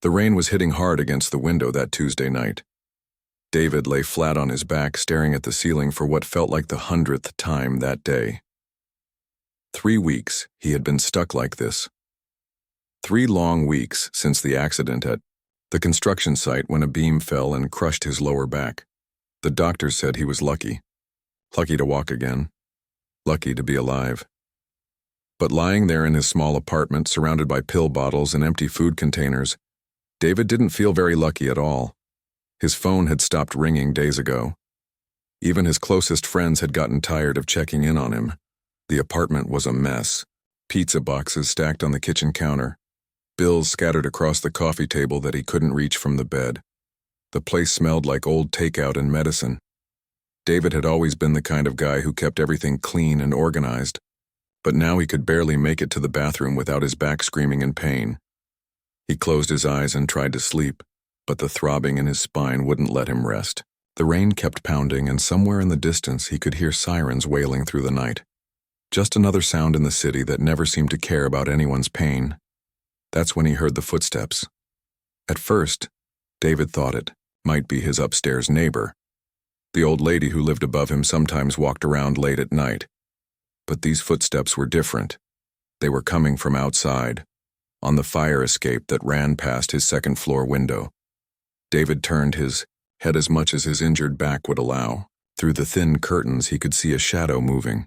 The rain was hitting hard against the window that Tuesday night. David lay flat on his back, staring at the ceiling for what felt like the 100th time that day. 3 weeks he had been stuck like this. 3 long weeks since the accident at the construction site when a beam fell and crushed his lower back. The doctors said he was lucky. Lucky to walk again. Lucky to be alive. But lying there in his small apartment, surrounded by pill bottles and empty food containers, David didn't feel very lucky at all. His phone had stopped ringing days ago. Even his closest friends had gotten tired of checking in on him. The apartment was a mess. Pizza boxes stacked on the kitchen counter. Bills scattered across the coffee table that he couldn't reach from the bed. The place smelled like old takeout and medicine. David had always been the kind of guy who kept everything clean and organized, but now he could barely make it to the bathroom without his back screaming in pain. He closed his eyes and tried to sleep, but the throbbing in his spine wouldn't let him rest. The rain kept pounding, and somewhere in the distance he could hear sirens wailing through the night. Just another sound in the city that never seemed to care about anyone's pain. That's when he heard the footsteps. At first, David thought it might be his upstairs neighbor. The old lady who lived above him sometimes walked around late at night. But these footsteps were different. They were coming from outside, on the fire escape that ran past his second-floor window. David turned his head as much as his injured back would allow. Through the thin curtains he could see a shadow moving.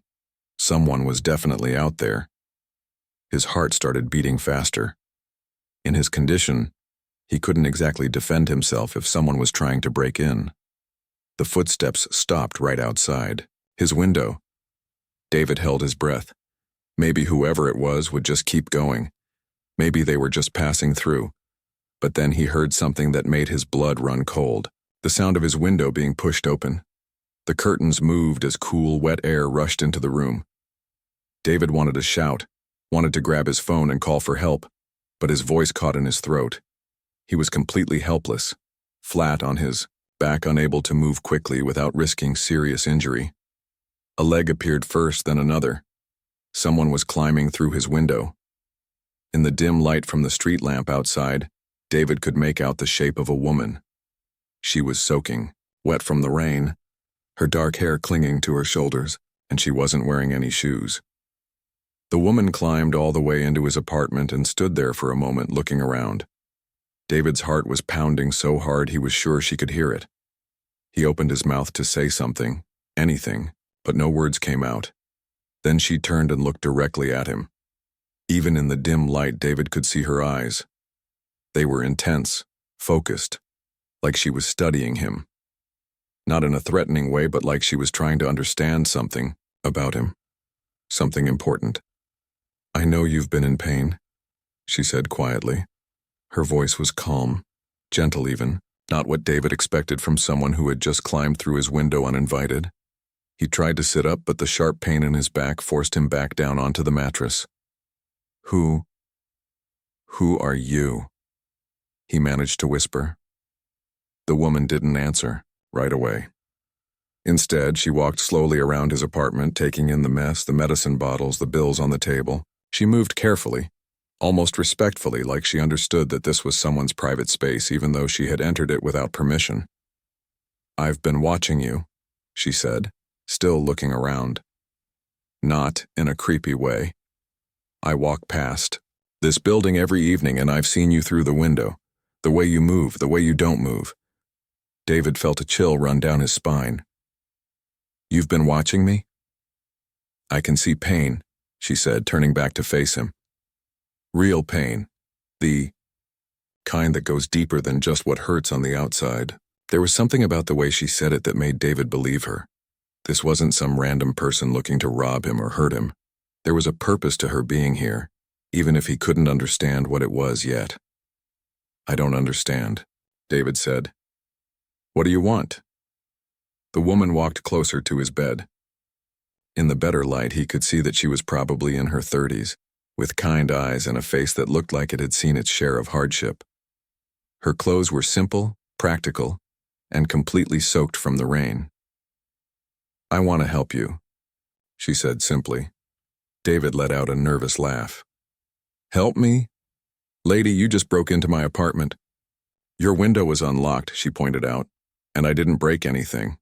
Someone was definitely out there. His heart started beating faster. In his condition, he couldn't exactly defend himself if someone was trying to break in. The footsteps stopped right outside his window. David held his breath. Maybe whoever it was would just keep going. Maybe they were just passing through. But then he heard something that made his blood run cold. The sound of his window being pushed open. The curtains moved as cool, wet air rushed into the room. David wanted to shout, wanted to grab his phone and call for help, but his voice caught in his throat. He was completely helpless, flat on his back, unable to move quickly without risking serious injury. A leg appeared first, then another. Someone was climbing through his window. In the dim light from the street lamp outside, David could make out the shape of a woman. She was soaking, wet from the rain, her dark hair clinging to her shoulders, and she wasn't wearing any shoes. The woman climbed all the way into his apartment and stood there for a moment looking around. David's heart was pounding so hard he was sure she could hear it. He opened his mouth to say something, anything, but no words came out. Then she turned and looked directly at him. Even in the dim light, David could see her eyes. They were intense, focused, like she was studying him. Not in a threatening way, but like she was trying to understand something about him. Something important. "I know you've been in pain," she said quietly. Her voice was calm, gentle even, not what David expected from someone who had just climbed through his window uninvited. He tried to sit up, but the sharp pain in his back forced him back down onto the mattress. Who are you?" he managed to whisper. The woman didn't answer right away. Instead, she walked slowly around his apartment, taking in the mess, the medicine bottles, the bills on the table. She moved carefully, almost respectfully, like she understood that this was someone's private space, even though she had entered it without permission. "I've been watching you," she said, still looking around. "Not in a creepy way. I walk past this building every evening, and I've seen you through the window. The way you move, the way you don't move." David felt a chill run down his spine. "You've been watching me?" "I can see pain," she said, turning back to face him. "Real pain. The kind that goes deeper than just what hurts on the outside." There was something about the way she said it that made David believe her. This wasn't some random person looking to rob him or hurt him. There was a purpose to her being here, even if he couldn't understand what it was yet. "I don't understand," David said. "What do you want?" The woman walked closer to his bed. In the better light, he could see that she was probably in her 30s, with kind eyes and a face that looked like it had seen its share of hardship. Her clothes were simple, practical, and completely soaked from the rain. "I want to help you," she said simply. David let out a nervous laugh. "Help me? Lady, you just broke into my apartment. Your window was unlocked, she pointed out, and I didn't break anything.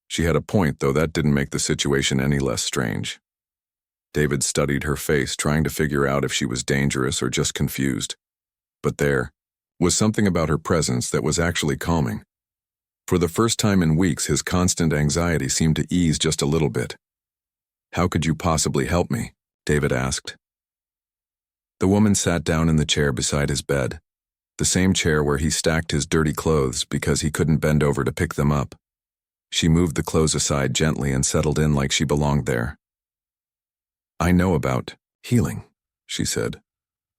She had a point, though that didn't make the situation any less strange. David studied her face, trying to figure out if she was dangerous or just confused. But there was something about her presence that was actually calming. For the first time in weeks, his constant anxiety seemed to ease just a little bit. "How could you possibly help me?" David asked. The woman sat down in the chair beside his bed, the same chair where he stacked his dirty clothes because he couldn't bend over to pick them up. She moved the clothes aside gently and settled in like she belonged there. "I know about healing," she said.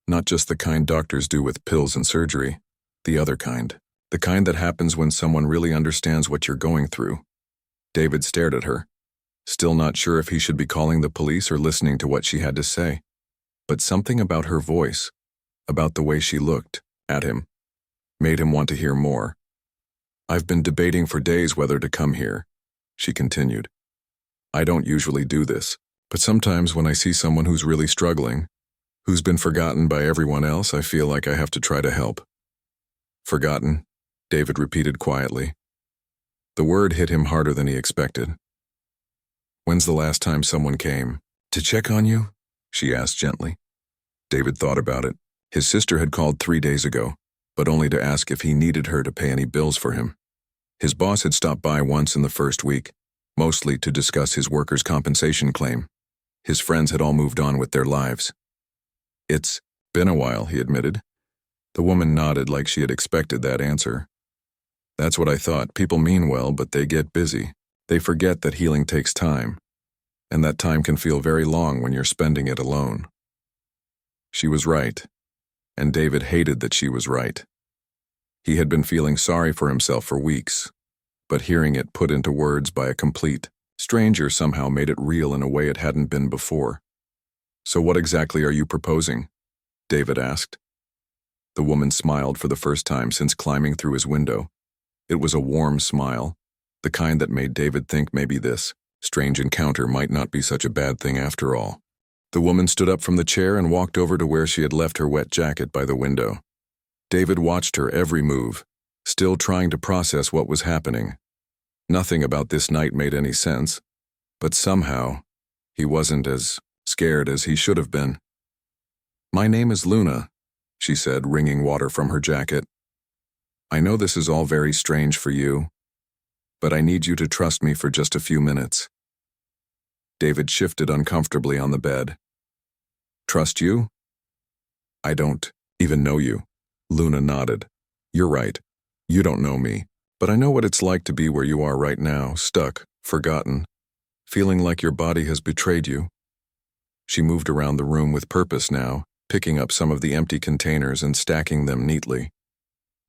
"Not just the kind doctors do with pills and surgery, the other kind. The kind that happens when someone really understands what you're going through." David stared at her, still not sure if he should be calling the police or listening to what she had to say. But something about her voice, about the way she looked at him, made him want to hear more. "I've been debating for days whether to come here," she continued. "I don't usually do this, but sometimes when I see someone who's really struggling, who's been forgotten by everyone else, I feel like I have to try to help." "Forgotten," David repeated quietly. The word hit him harder than he expected. "When's the last time someone came to check on you?" she asked gently. David thought about it. His sister had called 3 days ago, but only to ask if he needed her to pay any bills for him. His boss had stopped by once in the first week, mostly to discuss his workers' compensation claim. His friends had all moved on with their lives. "It's been a while," he admitted. The woman nodded like she had expected that answer. "That's what I thought. People mean well, but they get busy. They forget that healing takes time, and that time can feel very long when you're spending it alone." She was right, and David hated that she was right. He had been feeling sorry for himself for weeks, but hearing it put into words by a complete stranger somehow made it real in a way it hadn't been before. "So what exactly are you proposing?" David asked. The woman smiled for the first time since climbing through his window. It was a warm smile, the kind that made David think maybe this strange encounter might not be such a bad thing after all. The woman stood up from the chair and walked over to where she had left her wet jacket by the window. David watched her every move, still trying to process what was happening. Nothing about this night made any sense, but somehow he wasn't as scared as he should have been. "My name is Luna," she said, wringing water from her jacket. "I know this is all very strange for you, but I need you to trust me for just a few minutes." David shifted uncomfortably on the bed. "Trust you? I don't even know you." Luna nodded. "You're right. You don't know me, but I know what it's like to be where you are right now, stuck, forgotten, feeling like your body has betrayed you." She moved around the room with purpose now, picking up some of the empty containers and stacking them neatly.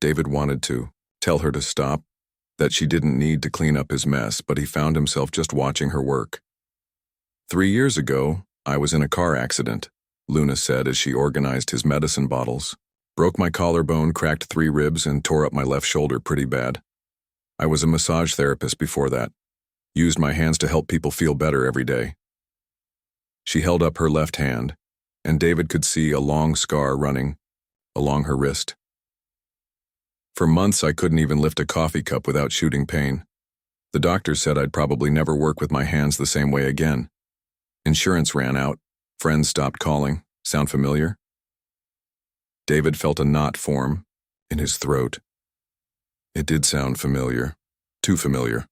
David wanted to tell her to stop, that she didn't need to clean up his mess, but he found himself just watching her work. "3 years ago, I was in a car accident," Luna said as she organized his medicine bottles. "Broke my collarbone, cracked 3 ribs, and tore up my left shoulder pretty bad. I was a massage therapist before that. Used my hands to help people feel better every day." She held up her left hand, and David could see a long scar running along her wrist. "For months, I couldn't even lift a coffee cup without shooting pain. The doctor said I'd probably never work with my hands the same way again. Insurance ran out. Friends stopped calling. Sound familiar?" David felt a knot form in his throat. It did sound familiar. Too familiar.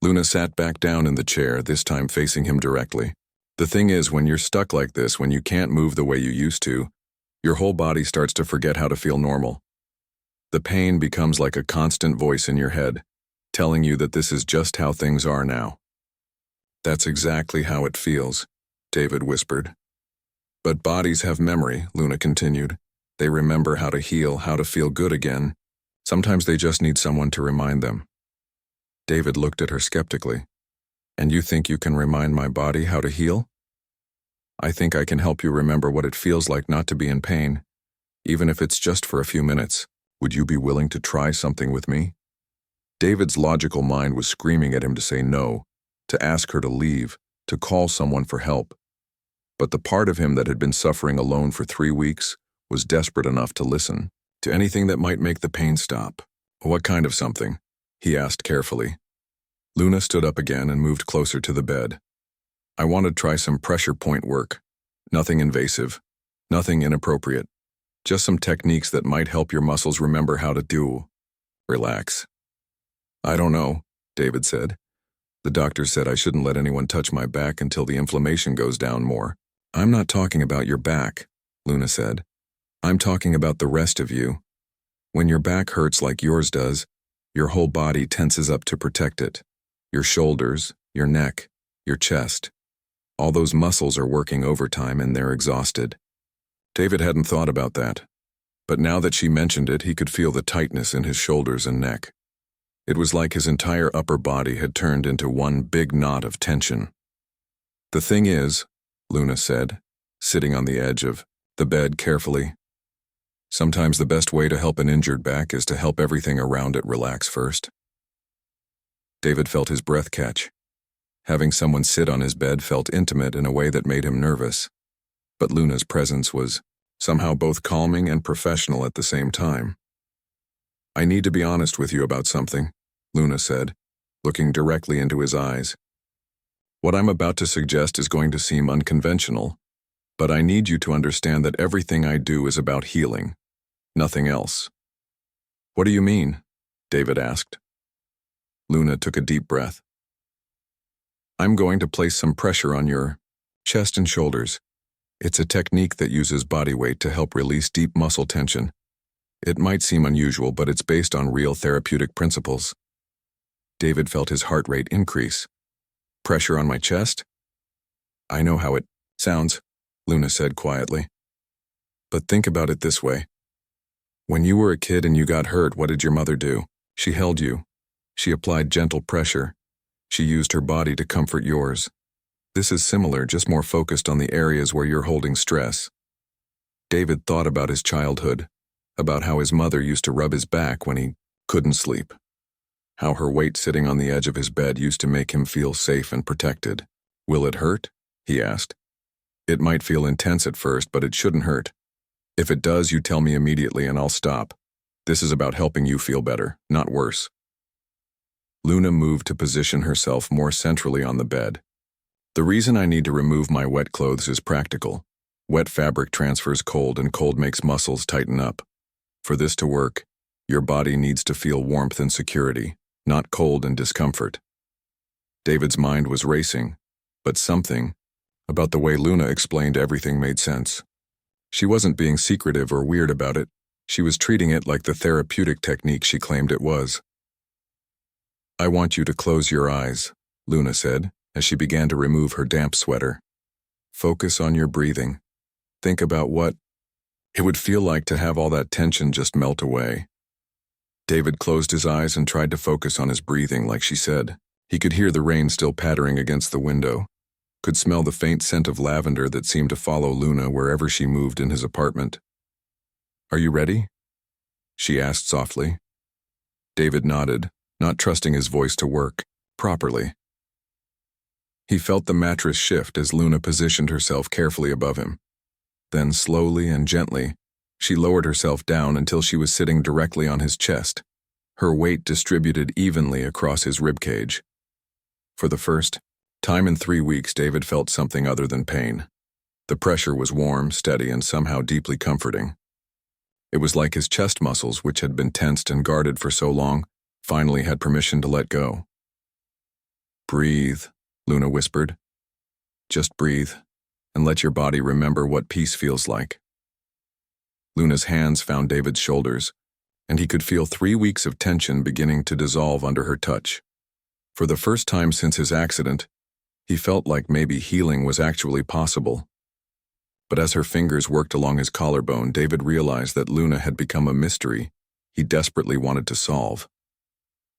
Luna sat back down in the chair, this time facing him directly. "The thing is, when you're stuck like this, when you can't move the way you used to, your whole body starts to forget how to feel normal. The pain becomes like a constant voice in your head, telling you that this is just how things are now." "That's exactly how it feels," David whispered. "But bodies have memory," Luna continued. "They remember how to heal, how to feel good again. Sometimes they just need someone to remind them." David looked at her skeptically. "And you think you can remind my body how to heal?" "I think I can help you remember what it feels like not to be in pain, even if it's just for a few minutes. Would you be willing to try something with me?" David's logical mind was screaming at him to say no, to ask her to leave, to call someone for help. But the part of him that had been suffering alone for 3 weeks was desperate enough to listen, to anything that might make the pain stop. What kind of something? He asked carefully. Luna stood up again and moved closer to the bed. I want to try some pressure point work. Nothing invasive, nothing inappropriate. Just some techniques that might help your muscles remember how to do. Relax. I don't know, David said. The doctor said I shouldn't let anyone touch my back until the inflammation goes down more. I'm not talking about your back, Luna said. I'm talking about the rest of you. When your back hurts like yours does, your whole body tenses up to protect it. Your shoulders, your neck, your chest. All those muscles are working overtime and they're exhausted. David hadn't thought about that. But now that she mentioned it, he could feel the tightness in his shoulders and neck. It was like his entire upper body had turned into one big knot of tension. The thing is, Luna said, sitting on the edge of the bed carefully, sometimes the best way to help an injured back is to help everything around it relax first. David felt his breath catch. Having someone sit on his bed felt intimate in a way that made him nervous. But Luna's presence was somehow both calming and professional at the same time. I need to be honest with you about something, Luna said, looking directly into his eyes. What I'm about to suggest is going to seem unconventional, but I need you to understand that everything I do is about healing, nothing else. What do you mean? David asked. Luna took a deep breath. I'm going to place some pressure on your chest and shoulders. It's a technique that uses body weight to help release deep muscle tension. It might seem unusual, but it's based on real therapeutic principles. David felt his heart rate increase. Pressure on my chest? I know how it sounds, Luna said quietly. But think about it this way. When you were a kid and you got hurt, what did your mother do? She held you. She applied gentle pressure. She used her body to comfort yours. This is similar, just more focused on the areas where you're holding stress. David thought about his childhood, about how his mother used to rub his back when he couldn't sleep, how her weight sitting on the edge of his bed used to make him feel safe and protected. Will it hurt? He asked. It might feel intense at first, but it shouldn't hurt. If it does, you tell me immediately and I'll stop. This is about helping you feel better, not worse. Luna moved to position herself more centrally on the bed. The reason I need to remove my wet clothes is practical. Wet fabric transfers cold and cold makes muscles tighten up. For this to work, your body needs to feel warmth and security, not cold and discomfort. David's mind was racing, but something about the way Luna explained everything made sense. She wasn't being secretive or weird about it. She was treating it like the therapeutic technique she claimed it was. I want you to close your eyes, Luna said, as she began to remove her damp sweater. Focus on your breathing. Think about what it would feel like to have all that tension just melt away. David closed his eyes and tried to focus on his breathing like she said. He could hear the rain still pattering against the window, could smell the faint scent of lavender that seemed to follow Luna wherever she moved in his apartment. Are you ready? She asked softly. David nodded, not trusting his voice to work properly. He felt the mattress shift as Luna positioned herself carefully above him. Then slowly and gently, she lowered herself down until she was sitting directly on his chest, her weight distributed evenly across his ribcage. For the first time in 3 weeks, David felt something other than pain. The pressure was warm, steady, and somehow deeply comforting. It was like his chest muscles, which had been tensed and guarded for so long, finally had permission to let go. Breathe, Luna whispered. Just breathe, and let your body remember what peace feels like. Luna's hands found David's shoulders, and he could feel 3 weeks of tension beginning to dissolve under her touch. For the first time since his accident, he felt like maybe healing was actually possible. But as her fingers worked along his collarbone, David realized that Luna had become a mystery he desperately wanted to solve.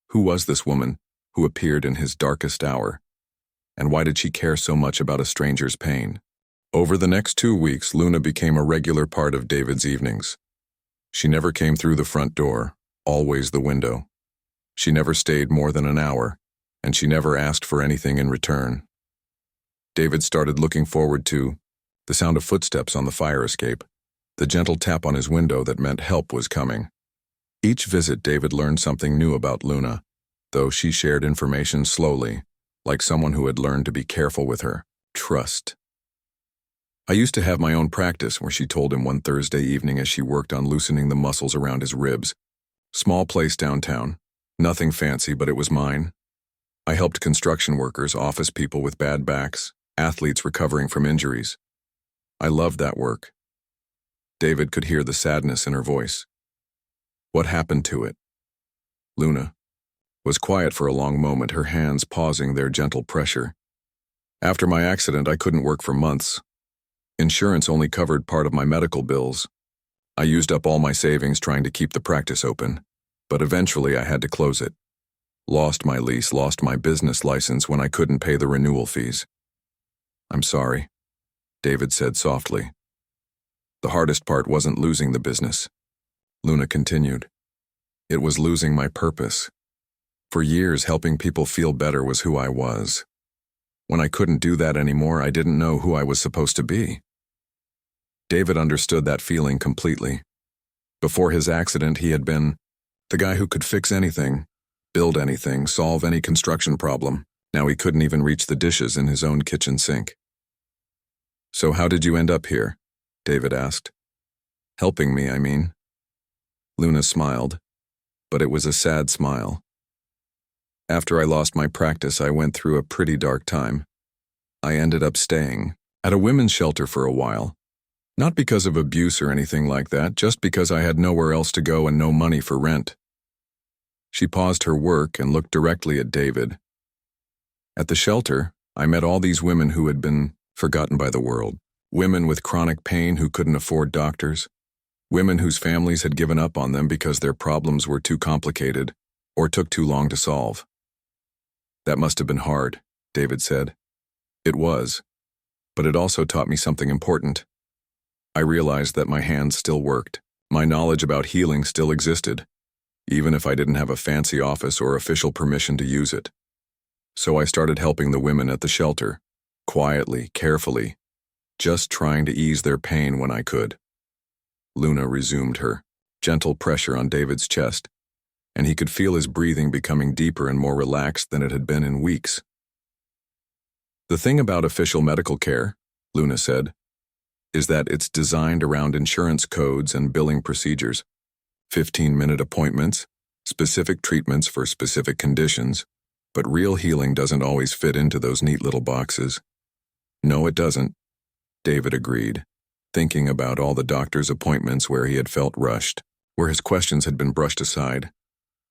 Who was this woman who appeared in his darkest hour? And why did she care so much about a stranger's pain? Over the next 2 weeks, Luna became a regular part of David's evenings. She never came through the front door, always the window. She never stayed more than an hour, and she never asked for anything in return. David started looking forward to the sound of footsteps on the fire escape, the gentle tap on his window that meant help was coming. Each visit, David learned something new about Luna, though she shared information slowly, like someone who had learned to be careful with her. Trust. I used to have my own practice, where she told him one Thursday evening as she worked on loosening the muscles around his ribs. Small place downtown. Nothing fancy, but it was mine. I helped construction workers, office people with bad backs, athletes recovering from injuries. I loved that work. David could hear the sadness in her voice. What happened to it? Luna was quiet for a long moment, her hands pausing their gentle pressure. After my accident, I couldn't work for months. Insurance only covered part of my medical bills. I used up all my savings trying to keep the practice open, but eventually I had to close it. Lost my lease, lost my business license when I couldn't pay the renewal fees. I'm sorry, David said softly. The hardest part wasn't losing the business. Luna continued. It was losing my purpose. For years, helping people feel better was who I was. When I couldn't do that anymore, I didn't know who I was supposed to be. David understood that feeling completely. Before his accident, he had been the guy who could fix anything, build anything, solve any construction problem. Now he couldn't even reach the dishes in his own kitchen sink. So how did you end up here? David asked. Helping me, I mean. Luna smiled, but it was a sad smile. After I lost my practice, I went through a pretty dark time. I ended up staying at a women's shelter for a while. Not because of abuse or anything like that, just because I had nowhere else to go and no money for rent. She paused her work and looked directly at David. At the shelter, I met all these women who had been forgotten by the world. Women with chronic pain who couldn't afford doctors. Women whose families had given up on them because their problems were too complicated or took too long to solve. That must have been hard, David said. It was, but it also taught me something important. I realized that my hands still worked. My knowledge about healing still existed, even if I didn't have a fancy office or official permission to use it. So I started helping the women at the shelter, quietly, carefully, just trying to ease their pain when I could. Luna resumed her gentle pressure on David's chest, and he could feel his breathing becoming deeper and more relaxed than it had been in weeks. The thing about official medical care, Luna said, is that it's designed around insurance codes and billing procedures. 15-minute appointments, specific treatments for specific conditions, but real healing doesn't always fit into those neat little boxes. No, it doesn't, David agreed, thinking about all the doctor's appointments where he had felt rushed, where his questions had been brushed aside,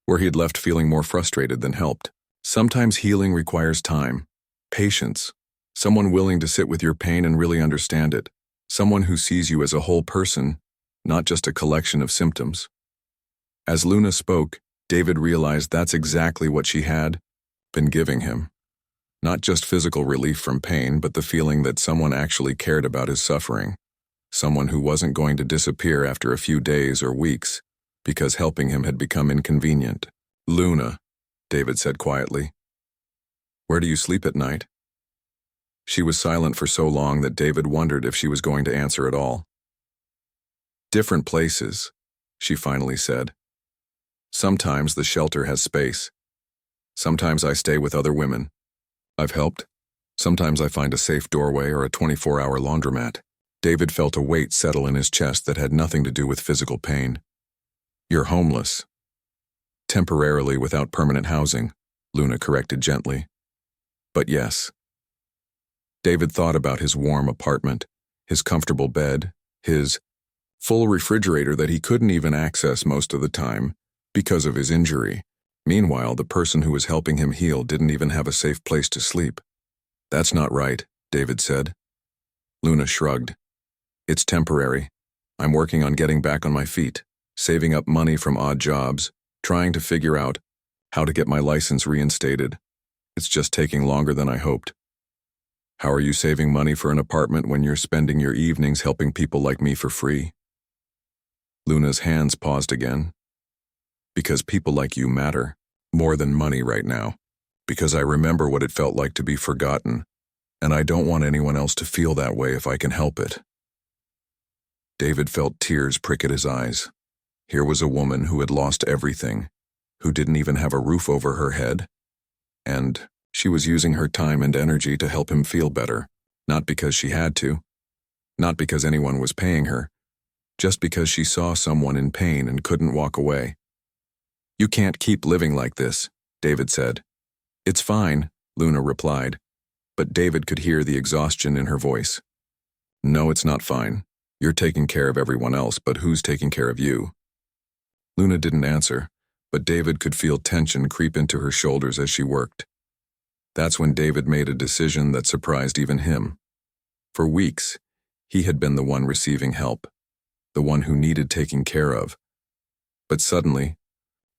where he had left feeling more frustrated than helped. Sometimes healing requires time, patience, someone willing to sit with your pain and really understand it, someone who sees you as a whole person, not just a collection of symptoms. As Luna spoke, David realized that's exactly what she had been giving him. Not just physical relief from pain, but the feeling that someone actually cared about his suffering. Someone who wasn't going to disappear after a few days or weeks because helping him had become inconvenient. Luna, David said quietly. Where do you sleep at night? She was silent for so long that David wondered if she was going to answer at all. Different places, she finally said. Sometimes the shelter has space. Sometimes I stay with other women. I've helped. Sometimes I find a safe doorway or a 24-hour laundromat. David felt a weight settle in his chest that had nothing to do with physical pain. You're homeless. Temporarily without permanent housing, Luna corrected gently. But yes. David thought about his warm apartment, his comfortable bed, his full refrigerator that he couldn't even access most of the time because of his injury. Meanwhile, the person who was helping him heal didn't even have a safe place to sleep. That's not right, David said. Luna shrugged. It's temporary. I'm working on getting back on my feet, saving up money from odd jobs, trying to figure out how to get my license reinstated. It's just taking longer than I hoped. How are you saving money for an apartment when you're spending your evenings helping people like me for free? Luna's hands paused again. Because people like you matter, more than money right now. Because I remember what it felt like to be forgotten, and I don't want anyone else to feel that way if I can help it. David felt tears prick at his eyes. Here was a woman who had lost everything, who didn't even have a roof over her head, and she was using her time and energy to help him feel better, not because she had to, not because anyone was paying her, just because she saw someone in pain and couldn't walk away. "You can't keep living like this," David said. "It's fine," Luna replied, but David could hear the exhaustion in her voice. "No, it's not fine. You're taking care of everyone else, but who's taking care of you?" Luna didn't answer, but David could feel tension creep into her shoulders as she worked. That's when David made a decision that surprised even him. For weeks, he had been the one receiving help, the one who needed taking care of. But suddenly,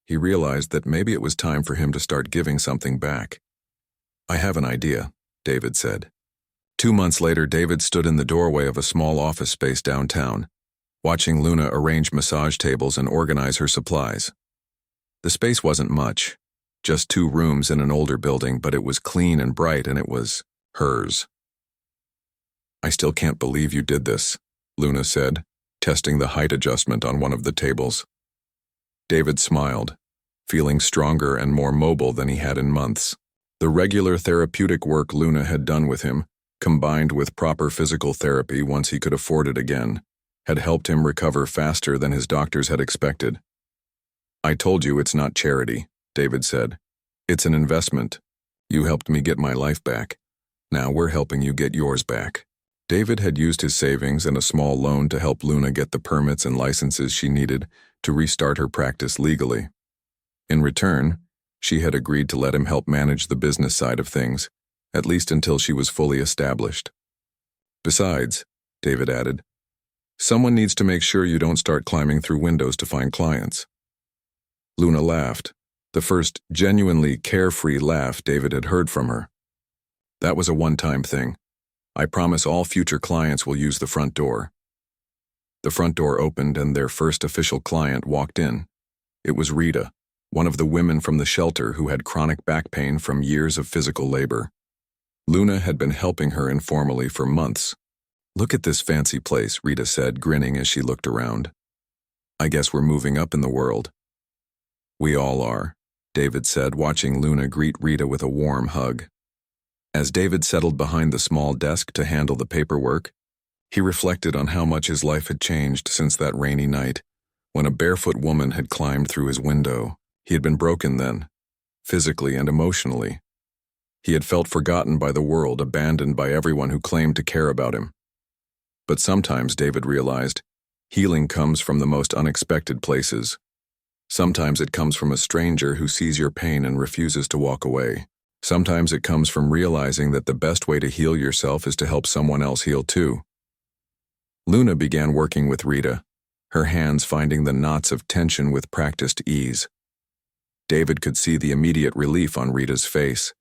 he realized that maybe it was time for him to start giving something back. "I have an idea," David said. 2 months later, David stood in the doorway of a small office space downtown, watching Luna arrange massage tables and organize her supplies. The space wasn't much, just 2 rooms in an older building, but it was clean and bright, and it was hers. "I still can't believe you did this," Luna said, testing the height adjustment on one of the tables. David smiled, feeling stronger and more mobile than he had in months. The regular therapeutic work Luna had done with him, combined with proper physical therapy once he could afford it again, had helped him recover faster than his doctors had expected. "I told you it's not charity," David said. "It's an investment. You helped me get my life back. Now we're helping you get yours back." David had used his savings and a small loan to help Luna get the permits and licenses she needed to restart her practice legally. In return, she had agreed to let him help manage the business side of things, at least until she was fully established. "Besides," David added, "someone needs to make sure you don't start climbing through windows to find clients." Luna laughed, the first genuinely carefree laugh David had heard from her. "That was a one-time thing. I promise all future clients will use the front door." The front door opened and their first official client walked in. It was Rita, one of the women from the shelter who had chronic back pain from years of physical labor. Luna had been helping her informally for months. "Look at this fancy place," Rita said, grinning as she looked around. "I guess we're moving up in the world." "We all are," David said, watching Luna greet Rita with a warm hug. As David settled behind the small desk to handle the paperwork, he reflected on how much his life had changed since that rainy night, when a barefoot woman had climbed through his window. He had been broken then, physically and emotionally. He had felt forgotten by the world, abandoned by everyone who claimed to care about him. But sometimes, David realized, healing comes from the most unexpected places. Sometimes it comes from a stranger who sees your pain and refuses to walk away. Sometimes it comes from realizing that the best way to heal yourself is to help someone else heal too. Luna began working with Rita, her hands finding the knots of tension with practiced ease. David could see the immediate relief on Rita's face,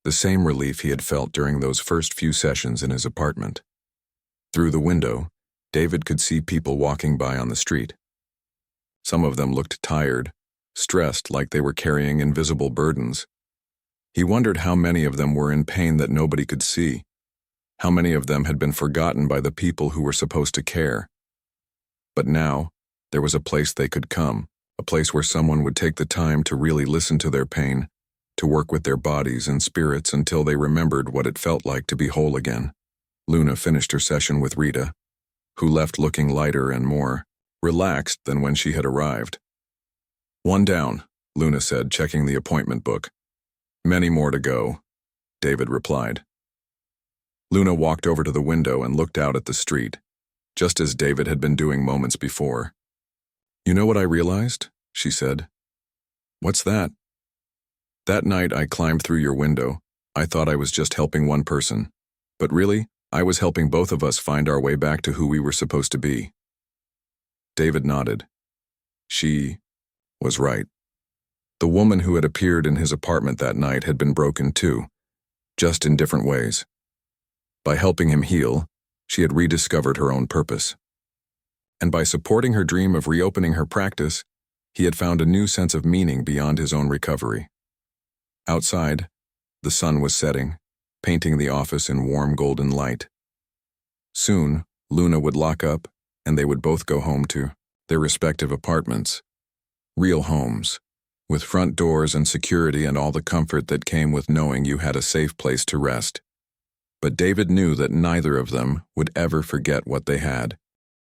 the same relief he had felt during those first few sessions in his apartment. Through the window, David could see people walking by on the street. Some of them looked tired, stressed, like they were carrying invisible burdens. He wondered how many of them were in pain that nobody could see, how many of them had been forgotten by the people who were supposed to care. But now, there was a place they could come, a place where someone would take the time to really listen to their pain, to work with their bodies and spirits until they remembered what it felt like to be whole again. Luna finished her session with Rita, who left looking lighter and more relaxed than when she had arrived. "One down," Luna said, checking the appointment book. "Many more to go," David replied. Luna walked over to the window and looked out at the street, just as David had been doing moments before. "You know what I realized?" she said. "What's that?" "That night I climbed through your window. I thought I was just helping one person. But really, I was helping both of us find our way back to who we were supposed to be." David nodded. She was right. The woman who had appeared in his apartment that night had been broken too, just in different ways. By helping him heal, she had rediscovered her own purpose. And by supporting her dream of reopening her practice, he had found a new sense of meaning beyond his own recovery. Outside, the sun was setting, painting the office in warm golden light. Soon, Luna would lock up, and they would both go home to their respective apartments. Real homes, with front doors and security and all the comfort that came with knowing you had a safe place to rest. But David knew that neither of them would ever forget what they had.